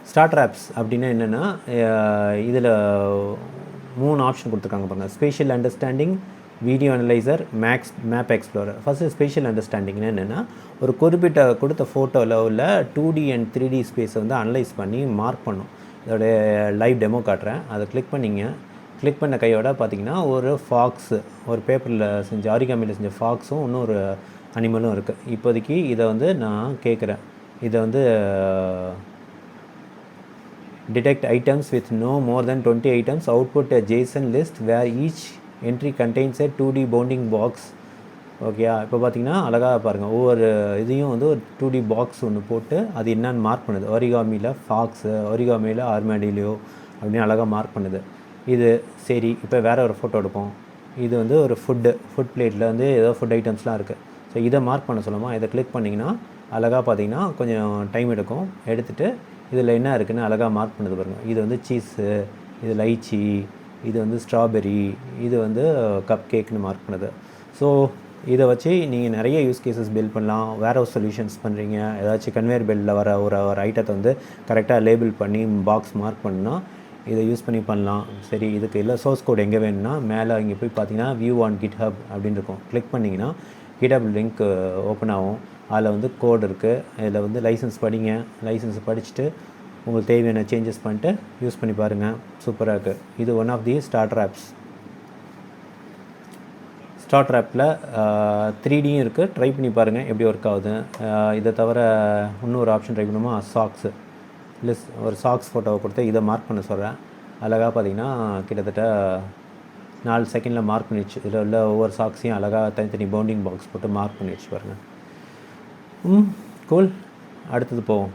Starter apps அப்படின்னா என்னென்னா இதில் 3 ஆப்ஷன் கொடுத்துருக்காங்க பாருங்கள். Spatial understanding, video analyser, map explorer. First spatial அண்டர்ஸ்டாண்டிங்னா என்னென்னா ஒரு குறிப்பிட்ட கொடுத்த ஃபோட்டோவில் உள்ள 2D அண்ட் 3D ஸ்பேஸை வந்து அனலைஸ் பண்ணி மார்க் பண்ணும். இதோடைய லைவ் டெமோ காட்டுறேன். அதை கிளிக் பண்ண கையோட பார்த்தீங்கன்னா ஒரு ஃபாக்ஸு, ஒரு பேப்பரில் செஞ்ச ஆரிகாமியில் செஞ்ச ஃபாக்ஸும் இன்னொரு அனிமலும் இருக்குது. இப்போதைக்கு இதை வந்து நான் கேட்குறேன், இதை வந்து detect items with no more than 20 items, output a JSON list where each entry contains a 2D bounding box. ஓகேயா? இப்போ பார்த்தீங்கன்னா அழகாக பாருங்கள், ஒவ்வொரு இதையும் வந்து ஒரு 2D பாக்ஸ் ஒன்று போட்டு அது என்னன்னு மார்க் பண்ணுது. ஒரிகாமியில் ஃபாக்ஸு, ஒரிகாமியில் ஆர்மேடிலியோ அப்படின்னு அழகாக மார்க் பண்ணுது. இது சரி. இப்போ வேறு ஒரு ஃபோட்டோ எடுப்போம். இது வந்து ஒரு ஃபுட் பிளேட்டில் வந்து ஏதோ ஃபுட் ஐட்டம்ஸ்லாம் இருக்குது. ஸோ இதை மார்க் பண்ண சொல்லுமா, இதை கிளிக் பண்ணிங்கன்னா அழகாக பார்த்தீங்கன்னா கொஞ்சம் டைம் எடுக்கும். எடுத்துகிட்டு இதில் என்ன இருக்குதுன்னு அழகாக மார்க் பண்ணுது பாருங்கள். இது வந்து சீஸு, இது லைச்சி, இது வந்து ஸ்ட்ராபெரி, இது வந்து கப் கேக்னு மார்க் பண்ணுது. ஸோ இதை வச்சு நீங்கள் நிறைய யூஸ் கேஸஸ் பில்ட் பண்ணலாம். வேர் ஹவுஸ் சொல்யூஷன்ஸ் பண்ணுறீங்க, ஏதாச்சும் கன்வேயர் பெல்ட்டில் வர ஒரு ஐட்டத்தை வந்து கரெக்டாக லேபிள் பண்ணி பாக்ஸ் மார்க் பண்ணால் இதை யூஸ் பண்ணி பண்ணலாம். சரி, இதுக்கு இல்லை சோர்ஸ் கோட் எங்கே வேணும்னா மேலே இங்கே போய் பார்த்தீங்கன்னா வியூ ஆன் GitHub அப்படின்னு இருக்கும். கிளிக் பண்ணிங்கன்னா GitHub லிங்க் ஓப்பன் ஆகும். அதில் வந்து கோட் இருக்குது. இதில் வந்து லைசன்ஸ் படிங்க. லைசன்ஸ் படிச்சுட்டு உங்களுக்கு தேவையான சேஞ்சஸ் பண்ணிட்டு யூஸ் பண்ணி பாருங்கள். சூப்பராக இருக்குது. இது one of the starter apps. Starter ஆப்பில் 3Dயும் இருக்குது. ட்ரை பண்ணி பாருங்கள் எப்படி ஒர்க் ஆகுது. இதை தவிர இன்னொரு ஆப்ஷன் ட்ரை பண்ணுமா, சாக்ஸு. ஒரு சாக்ஸ் ஃபோட்டோவை கொடுத்து இதை மார்க் பண்ண சொல்கிறேன். அழகாக பார்த்தீங்கன்னா கிட்டத்தட்ட 4 செகண்டில் மார்க் பண்ணிடுச்சு. இதில் உள்ள ஒவ்வொரு சாக்ஸையும் அழகாக தனித்தனி பவுண்டிங் பாக்ஸ் போட்டு மார்க் பண்ணிடுச்சு பாருங்கள். கூல். அடுத்தது போவோம்.